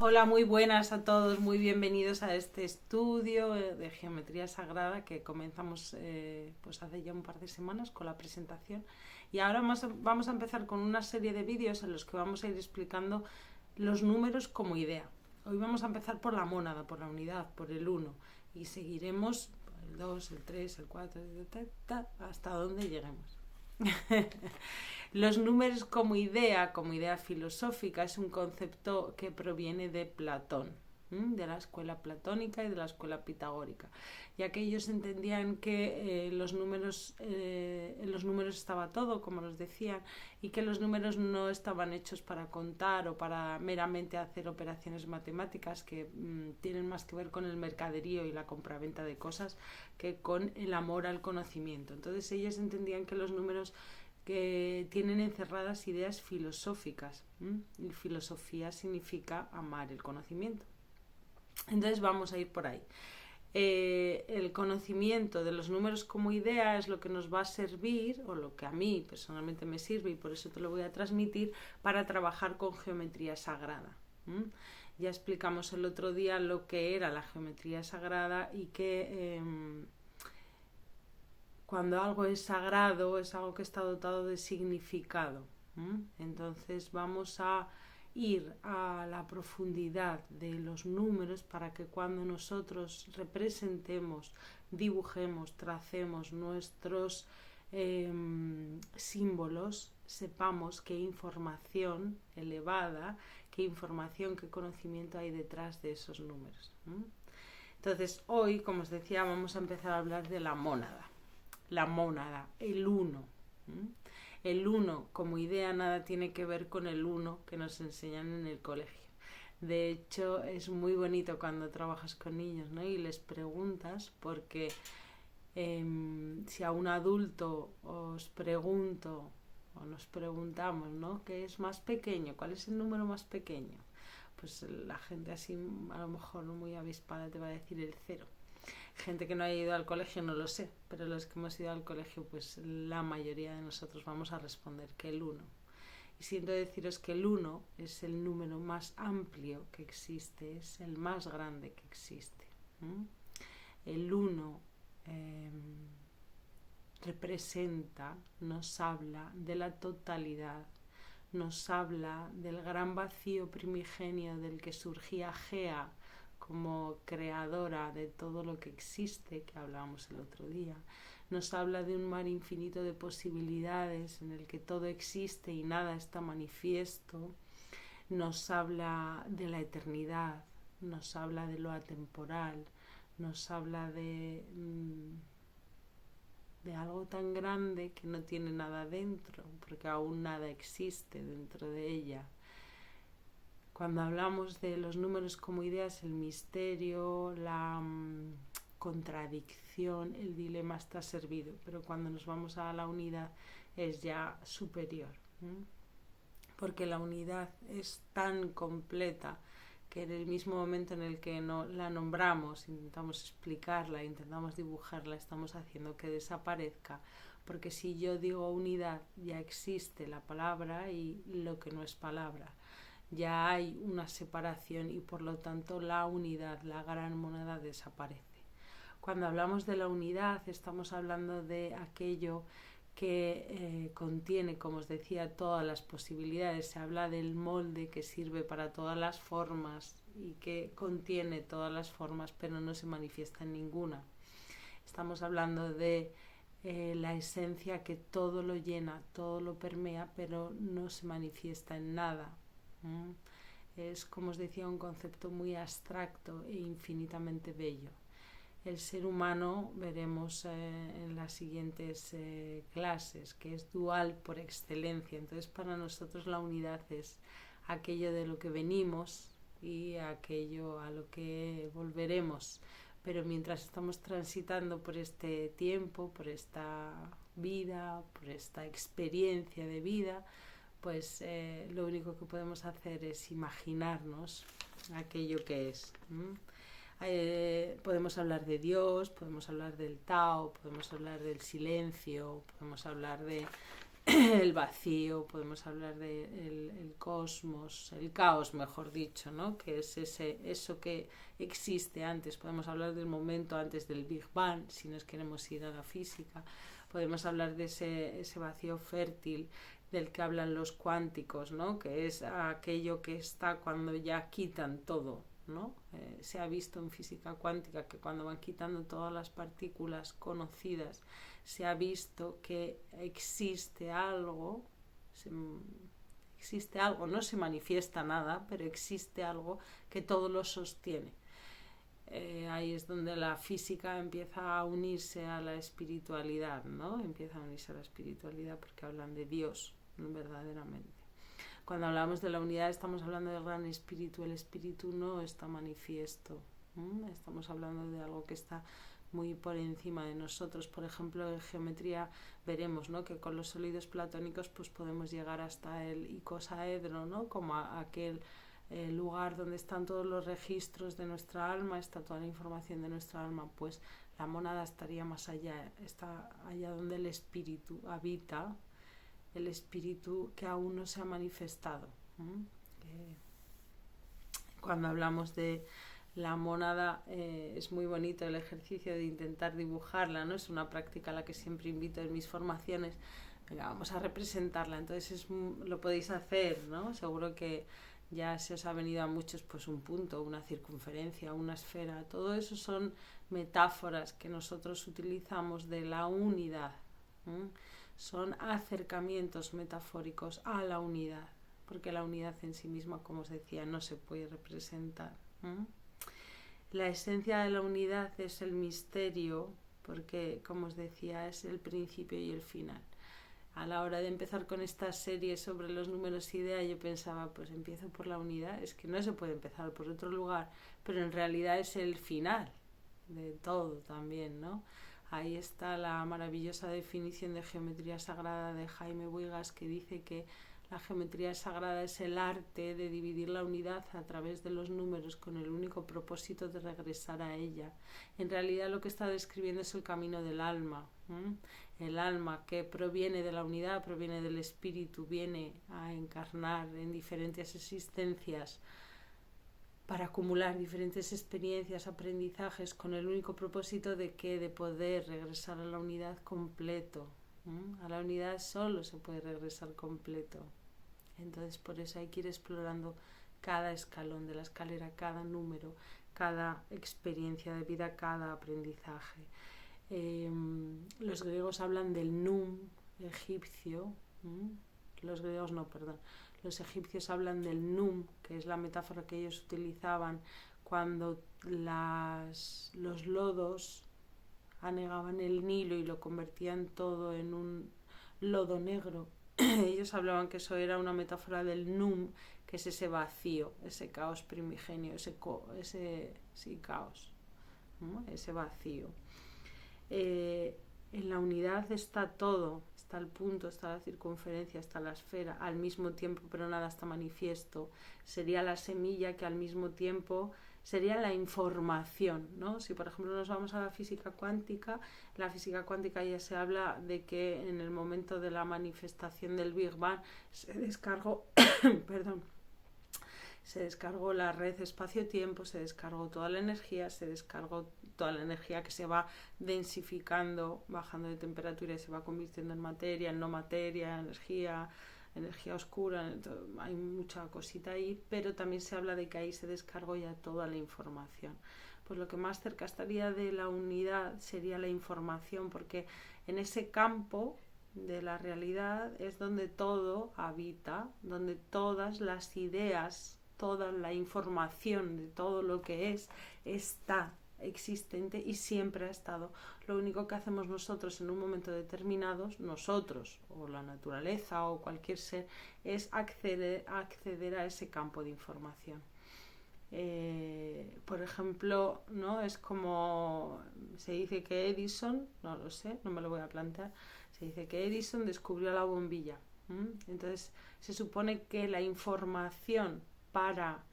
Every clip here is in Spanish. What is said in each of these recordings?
Hola, muy buenas a todos, muy bienvenidos a este estudio de Geometría Sagrada que comenzamos pues hace ya un par de semanas con la presentación y ahora vamos a empezar con una serie de vídeos en los que vamos a ir explicando los números como idea. Hoy vamos a empezar por la mónada, por la unidad, por el uno y seguiremos por el 2, el 3, el 4, hasta donde lleguemos. Los números como idea filosófica, es un concepto que proviene de Platón, de la escuela platónica y de la escuela pitagórica, ya que ellos entendían que en los números estaba todo, como nos decían, y que los números no estaban hechos para contar o para meramente hacer operaciones matemáticas que tienen más que ver con el mercaderío y la compraventa de cosas que con el amor al conocimiento. Entonces ellos entendían que los números que tienen encerradas ideas filosóficas. Y filosofía significa amar el conocimiento. Entonces vamos a ir por ahí. El conocimiento de los números como idea es lo que nos va a servir, o lo que a mí personalmente me sirve, y por eso te lo voy a transmitir, para trabajar con geometría sagrada. Ya explicamos el otro día lo que era la geometría sagrada y que cuando algo es sagrado es algo que está dotado de significado. Entonces vamos a ir a la profundidad de los números para que cuando nosotros representemos, dibujemos, tracemos nuestros símbolos, sepamos qué información elevada, qué información, qué conocimiento hay detrás de esos números. Entonces hoy, como os decía, vamos a empezar a hablar de la mónada. La mónada, el uno. El uno como idea nada tiene que ver con el uno que nos enseñan en el colegio. De hecho, es muy bonito cuando trabajas con niños, ¿no? Y les preguntas, porque si a un adulto os pregunto o nos preguntamos, ¿no? ¿Qué es más pequeño? ¿Cuál es el número más pequeño? Pues la gente así, a lo mejor no muy avispada, te va a decir el cero. Gente que no haya ido al colegio no lo sé, pero los que hemos ido al colegio, pues la mayoría de nosotros vamos a responder que el uno. Y siento deciros que el uno es el número más amplio que existe, es el más grande que existe. El uno representa, nos habla de la totalidad, nos habla del gran vacío primigenio del que surgía Gea como creadora de todo lo que existe, que hablábamos el otro día. Nos habla de un mar infinito de posibilidades en el que todo existe y nada está manifiesto. Nos habla de la eternidad, nos habla de lo atemporal, nos habla de algo tan grande que no tiene nada dentro, porque aún nada existe dentro de ella. Cuando hablamos de los números como ideas, el misterio, la contradicción, el dilema está servido, pero cuando nos vamos a la unidad es ya superior, porque la unidad es tan completa que en el mismo momento en el que la nombramos, intentamos explicarla, intentamos dibujarla, estamos haciendo que desaparezca, porque si yo digo unidad ya existe la palabra y lo que no es palabra. Ya hay una separación y por lo tanto la unidad, la gran mónada, desaparece. Cuando hablamos de la unidad estamos hablando de aquello que contiene, como os decía, todas las posibilidades. Se habla del molde que sirve para todas las formas y que contiene todas las formas pero no se manifiesta en ninguna. Estamos hablando de la esencia que todo lo llena, todo lo permea, pero no se manifiesta en nada. Es, como os decía, un concepto muy abstracto e infinitamente bello. El ser humano, veremos en las siguientes clases, que es dual por excelencia. Entonces, para nosotros la unidad es aquello de lo que venimos y aquello a lo que volveremos. Pero mientras estamos transitando por este tiempo, por esta vida, por esta experiencia de vida, pues lo único que podemos hacer es imaginarnos aquello que es. Podemos hablar de Dios, podemos hablar del Tao, podemos hablar del silencio, podemos hablar de el vacío, podemos hablar de el cosmos, el caos, mejor dicho, ¿no? Que es eso que existe antes. Podemos hablar del momento antes del Big Bang, si nos queremos ir a la física. Podemos hablar de ese vacío fértil del que hablan los cuánticos, ¿no? Que es aquello que está cuando ya quitan todo, ¿no? Se ha visto en física cuántica que cuando van quitando todas las partículas conocidas, se ha visto que existe algo, no se manifiesta nada, pero existe algo que todo lo sostiene. Ahí es donde la física empieza a unirse a la espiritualidad, ¿no? Empieza a unirse a la espiritualidad porque hablan de Dios, verdaderamente. Cuando hablamos de la unidad estamos hablando del gran espíritu. El espíritu no está manifiesto. Estamos hablando de algo que está muy por encima de nosotros. Por ejemplo, en geometría veremos, ¿no?, que con los sólidos platónicos pues podemos llegar hasta el icosaedro, ¿no?, como aquel lugar donde están todos los registros de nuestra alma, está toda la información de nuestra alma. Pues la mónada estaría más allá, está allá donde el espíritu habita, el espíritu que aún no se ha manifestado. Cuando hablamos de la mónada es muy bonito el ejercicio de intentar dibujarla, ¿no? Es una práctica a la que siempre invito en mis formaciones. Venga, vamos a representarla. Entonces lo podéis hacer, ¿no? Seguro que ya se os ha venido a muchos pues un punto, una circunferencia, una esfera. Todo eso son metáforas que nosotros utilizamos de la unidad. Son acercamientos metafóricos a la unidad, porque la unidad en sí misma, como os decía, no se puede representar. La esencia de la unidad es el misterio, porque, como os decía, es el principio y el final. A la hora de empezar con esta serie sobre los números idea, yo pensaba, pues empiezo por la unidad, es que no se puede empezar por otro lugar, pero en realidad es el final de todo también, ¿no? Ahí está la maravillosa definición de geometría sagrada de Jaime Buigas, que dice que la geometría sagrada es el arte de dividir la unidad a través de los números con el único propósito de regresar a ella. En realidad lo que está describiendo es el camino del alma. El alma que proviene de la unidad, proviene del espíritu, viene a encarnar en diferentes existencias para acumular diferentes experiencias, aprendizajes, con el único propósito de poder regresar a la unidad completo. A la unidad solo se puede regresar completo. Entonces por eso hay que ir explorando cada escalón de la escalera, cada número, cada experiencia de vida, cada aprendizaje. Los griegos hablan del num egipcio. Los egipcios hablan del num, que es la metáfora que ellos utilizaban cuando los lodos anegaban el Nilo y lo convertían todo en un lodo negro. Ellos hablaban que eso era una metáfora del num, que es ese vacío, ese caos primigenio, ese caos, ¿no? Ese vacío. En la unidad está todo, está el punto, está la circunferencia, está la esfera, al mismo tiempo, pero nada está manifiesto. Sería la semilla que al mismo tiempo sería la información, ¿no? Si por ejemplo nos vamos a la física cuántica ya se habla de que en el momento de la manifestación del Big Bang se descargó se descargó la red espacio-tiempo, se descargó toda la energía, que se va densificando, bajando de temperatura y se va convirtiendo en materia, en no materia, energía oscura, hay mucha cosita ahí, pero también se habla de que ahí se descargó ya toda la información. Pues lo que más cerca estaría de la unidad sería la información, porque en ese campo de la realidad es donde todo habita, donde todas las ideas, toda la información de todo lo que está existente y siempre ha estado. Lo único que hacemos nosotros en un momento determinado, nosotros o la naturaleza o cualquier ser, es acceder a ese campo de información. Por ejemplo, ¿no? Es como se dice que Edison, no lo sé, no me lo voy a plantear, se dice que Edison descubrió la bombilla. Entonces se supone que la información para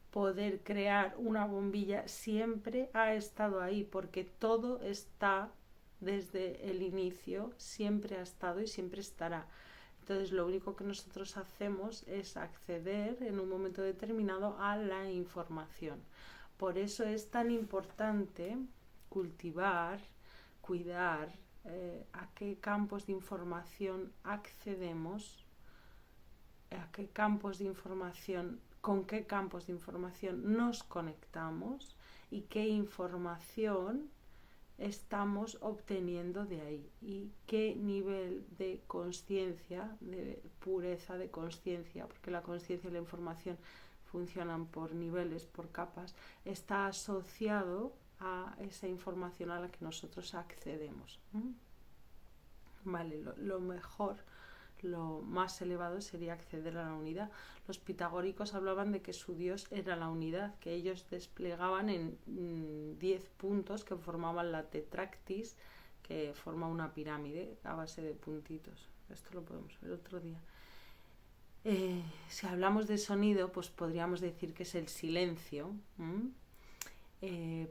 poder crear una bombilla siempre ha estado ahí, porque todo está desde el inicio, siempre ha estado y siempre estará. Entonces lo único que nosotros hacemos es acceder en un momento determinado a la información. Por eso es tan importante cultivar, cuidar a qué campos de información accedemos, a qué campos de información, con qué campos de información nos conectamos y qué información estamos obteniendo de ahí y qué nivel de conciencia, de pureza de conciencia, porque la conciencia y la información funcionan por niveles, por capas, está asociado a esa información a la que nosotros accedemos. Vale, lo mejor, lo más elevado sería acceder a la unidad. Los pitagóricos hablaban de que su Dios era la unidad, que ellos desplegaban en 10 puntos que formaban la tetractis, que forma una pirámide a base de puntitos. Esto lo podemos ver otro día. Si hablamos de sonido, pues podríamos decir que es el silencio.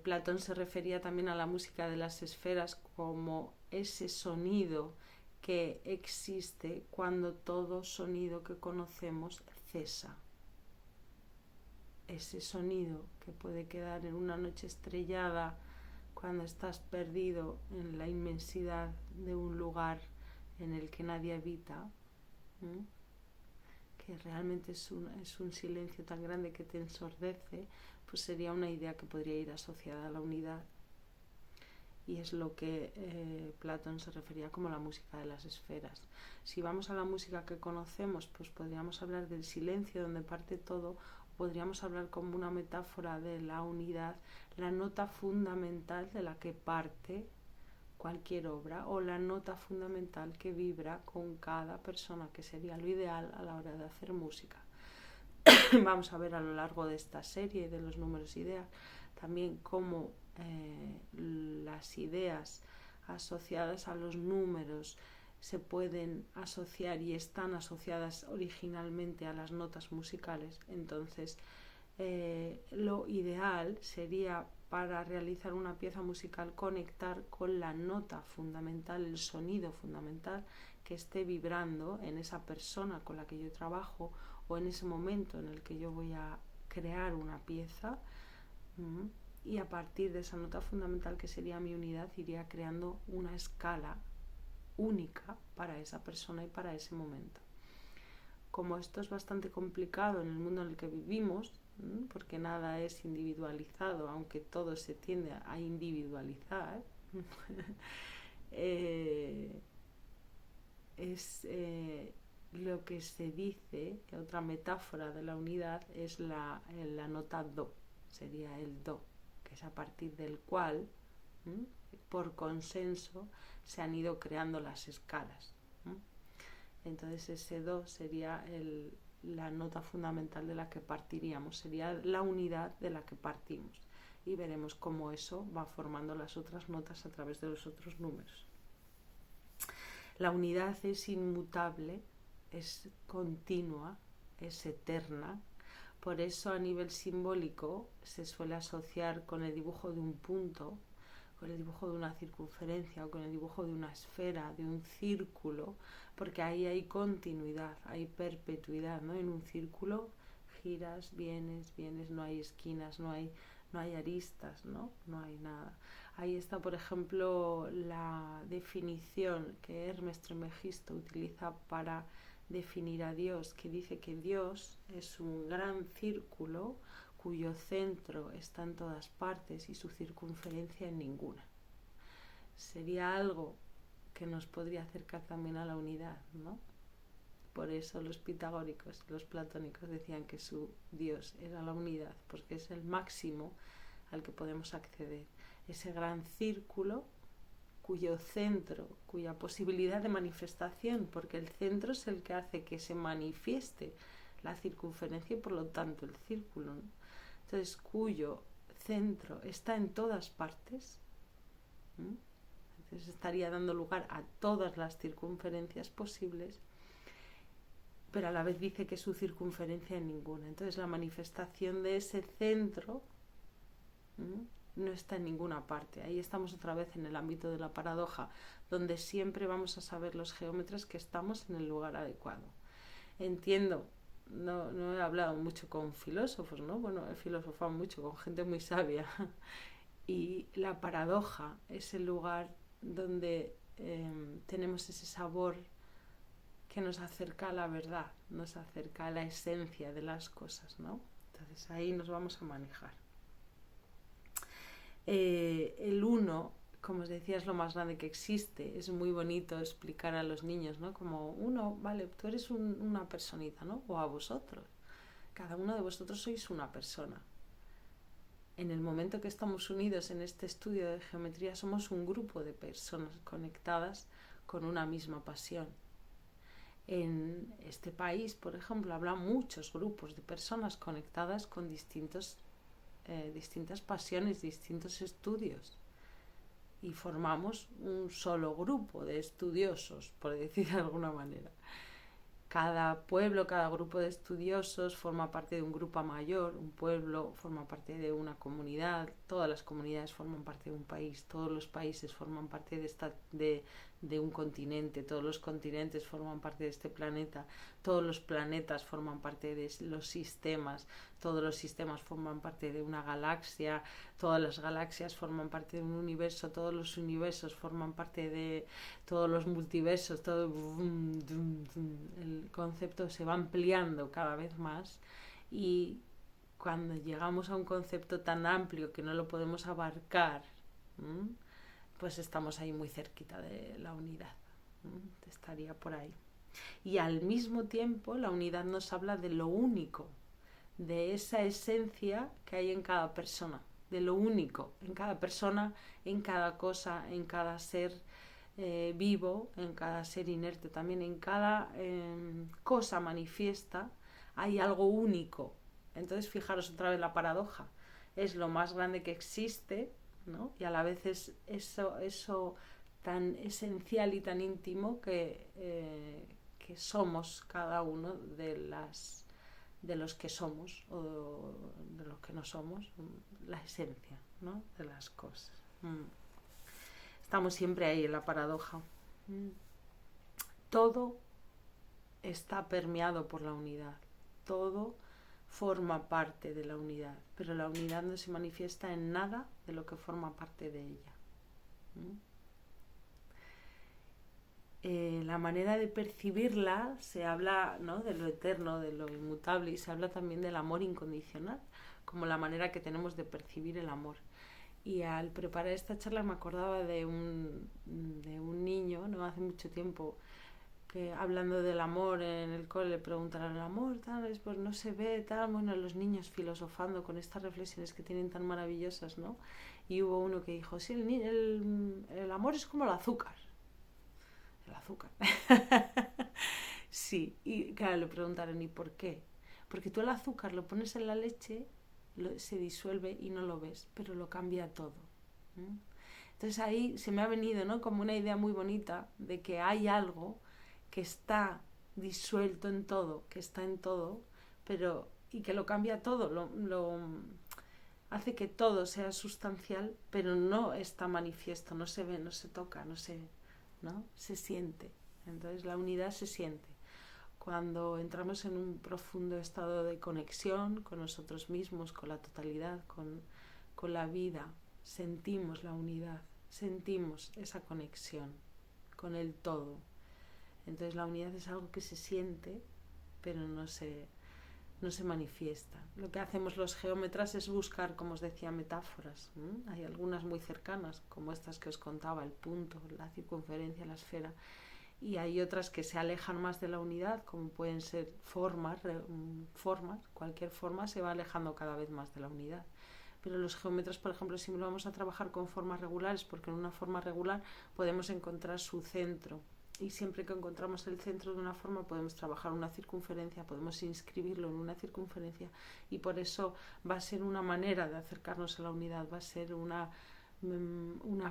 Platón se refería también a la música de las esferas como ese sonido que existe cuando todo sonido que conocemos cesa. Ese sonido que puede quedar en una noche estrellada cuando estás perdido en la inmensidad de un lugar en el que nadie habita, que realmente es un silencio tan grande que te ensordece, pues sería una idea que podría ir asociada a la unidad. Y es lo que Platón se refería como la música de las esferas. Si vamos a la música que conocemos, pues podríamos hablar del silencio donde parte todo, podríamos hablar como una metáfora de la unidad, la nota fundamental de la que parte cualquier obra o la nota fundamental que vibra con cada persona, que sería lo ideal a la hora de hacer música. Vamos a ver a lo largo de esta serie de los números ideas también cómo las ideas asociadas a los números se pueden asociar y están asociadas originalmente a las notas musicales. Entonces lo ideal sería, para realizar una pieza musical, conectar con la nota fundamental, el sonido fundamental que esté vibrando en esa persona con la que yo trabajo o en ese momento en el que yo voy a crear una pieza, y a partir de esa nota fundamental, que sería mi unidad, iría creando una escala única para esa persona y para ese momento. Como esto es bastante complicado en el mundo en el que vivimos, porque nada es individualizado, aunque todo se tiende a individualizar, lo que se dice, otra metáfora de la unidad, es la nota do, sería el do, que es a partir del cual, por consenso, se han ido creando las escalas. Entonces ese do sería la nota fundamental de la que partiríamos, sería la unidad de la que partimos, y veremos cómo eso va formando las otras notas a través de los otros números. La unidad es inmutable, es continua, es eterna. Por eso a nivel simbólico se suele asociar con el dibujo de un punto, con el dibujo de una circunferencia o con el dibujo de una esfera, de un círculo, porque ahí hay continuidad, hay perpetuidad, ¿no? En un círculo giras, vienes, no hay esquinas, no hay aristas, ¿no? No hay nada. Ahí está, por ejemplo, la definición que Hermes Trismegisto utiliza para definir a Dios, que dice que Dios es un gran círculo cuyo centro está en todas partes y su circunferencia en ninguna. Sería algo que nos podría acercar también a la unidad, ¿no? Por eso los pitagóricos, los platónicos decían que su Dios era la unidad, porque es el máximo al que podemos acceder. Ese gran círculo cuyo centro, cuya posibilidad de manifestación, porque el centro es el que hace que se manifieste la circunferencia y por lo tanto el círculo, ¿no? Entonces, cuyo centro está en todas partes, entonces estaría dando lugar a todas las circunferencias posibles, pero a la vez dice que su circunferencia en ninguna. Entonces la manifestación de ese centro no está en ninguna parte. Ahí estamos otra vez en el ámbito de la paradoja, donde siempre vamos a saber los geómetras que estamos en el lugar adecuado. Entiendo, no he hablado mucho con filósofos, ¿no? Bueno, he filosofado mucho con gente muy sabia. Y la paradoja es el lugar donde tenemos ese sabor que nos acerca a la verdad, nos acerca a la esencia de las cosas, ¿no? Entonces ahí nos vamos a manejar. El uno, como os decía, es lo más grande que existe. Es muy bonito explicar a los niños, ¿no? Como uno, vale, tú eres una personita, ¿no? O a vosotros. Cada uno de vosotros sois una persona. En el momento que estamos unidos en este estudio de geometría, somos un grupo de personas conectadas con una misma pasión. En este país, por ejemplo, habrá muchos grupos de personas conectadas con distintas pasiones, distintos estudios. Y formamos un solo grupo de estudiosos, por decir de alguna manera. Cada pueblo, cada grupo de estudiosos forma parte de un grupo mayor, un pueblo forma parte de una comunidad, todas las comunidades forman parte de un país, todos los países forman parte de un continente, todos los continentes forman parte de este planeta, todos los planetas forman parte de los sistemas, todos los sistemas forman parte de una galaxia, todas las galaxias forman parte de un universo, todos los universos forman parte de todos los multiversos, todo el concepto se va ampliando cada vez más y cuando llegamos a un concepto tan amplio que no lo podemos abarcar, pues estamos ahí muy cerquita de la unidad, estaría por ahí. Y al mismo tiempo la unidad nos habla de lo único, de esa esencia que hay en cada persona, de lo único en cada persona, en cada cosa, en cada ser vivo, en cada ser inerte, también en cada cosa manifiesta hay algo único. Entonces fijaros otra vez la paradoja, es lo más grande que existe, ¿no? Y a la vez es eso tan esencial y tan íntimo que somos cada uno de los que somos o de los que no somos, la esencia, ¿no? De las cosas. Estamos siempre ahí en la paradoja. Todo está permeado por la unidad, todo forma parte de la unidad, pero la unidad no se manifiesta en nada de lo que forma parte de ella. La manera de percibirla, se habla, ¿no?, de lo eterno, de lo inmutable, y se habla también del amor incondicional, como la manera que tenemos de percibir el amor. Y al preparar esta charla me acordaba de un niño, no hace mucho tiempo, que hablando del amor en el cole le preguntaron el amor, tal, pues no se ve, tal, bueno, los niños filosofando con estas reflexiones que tienen tan maravillosas, ¿no? Y hubo uno que dijo, sí, el amor es como el azúcar. El azúcar. Sí, y claro, le preguntaron, ¿y por qué? Porque tú el azúcar lo pones en la leche, se disuelve y no lo ves, pero lo cambia todo. Entonces ahí se me ha venido, ¿no?, como una idea muy bonita de que hay algo que está disuelto en todo, que está en todo, pero y que lo cambia todo, lo hace que todo sea sustancial, pero no está manifiesto, no se ve, no se toca, no se siente. Entonces la unidad se siente. Cuando entramos en un profundo estado de conexión con nosotros mismos, con la totalidad, con la vida, sentimos la unidad, sentimos esa conexión con el todo. Entonces la unidad es algo que se siente, pero no se manifiesta. Lo que hacemos los geómetras es buscar, como os decía, metáforas. Hay algunas muy cercanas, como estas que os contaba, el punto, la circunferencia, la esfera, y hay otras que se alejan más de la unidad, como pueden ser formas, cualquier forma se va alejando cada vez más de la unidad. Pero los geómetras, por ejemplo, siempre vamos a trabajar con formas regulares, porque en una forma regular podemos encontrar su centro. Y siempre que encontramos el centro de una forma podemos trabajar una circunferencia, podemos inscribirlo en una circunferencia, y por eso va a ser una manera de acercarnos a la unidad, va a ser una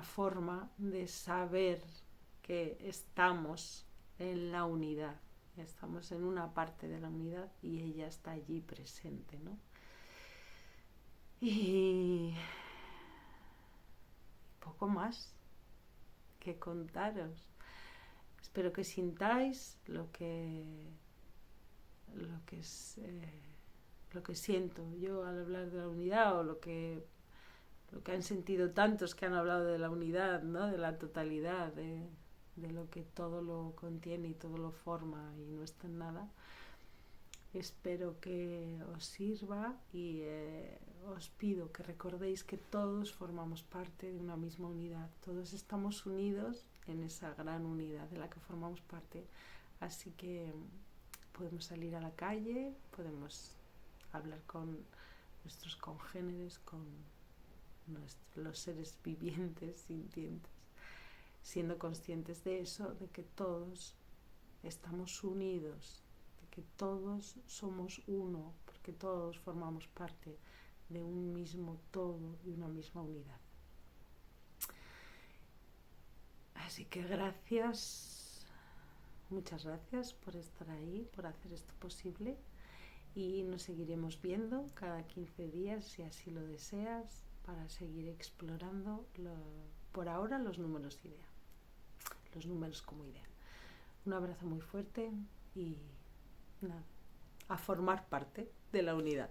forma de saber que estamos en la unidad, estamos en una parte de la unidad y ella está allí presente, ¿no? Y más que contaros. Espero que sintáis lo que siento yo al hablar de la unidad, o lo que han sentido tantos que han hablado de la unidad, ¿no? De la totalidad, de lo que todo lo contiene y todo lo forma y no está en nada. Espero que os sirva y os pido que recordéis que todos formamos parte de una misma unidad. Todos estamos unidos en esa gran unidad de la que formamos parte. Así que podemos salir a la calle, podemos hablar con nuestros congéneres, con los seres vivientes, sintientes, siendo conscientes de eso, de que todos estamos unidos, que todos somos uno, porque todos formamos parte de un mismo todo, de una misma unidad. Así que gracias, muchas gracias por estar ahí, por hacer esto posible, y nos seguiremos viendo cada 15 días, si así lo deseas, para seguir explorando por ahora los números idea, los números como idea. Un abrazo muy fuerte y nada, a formar parte de la unidad.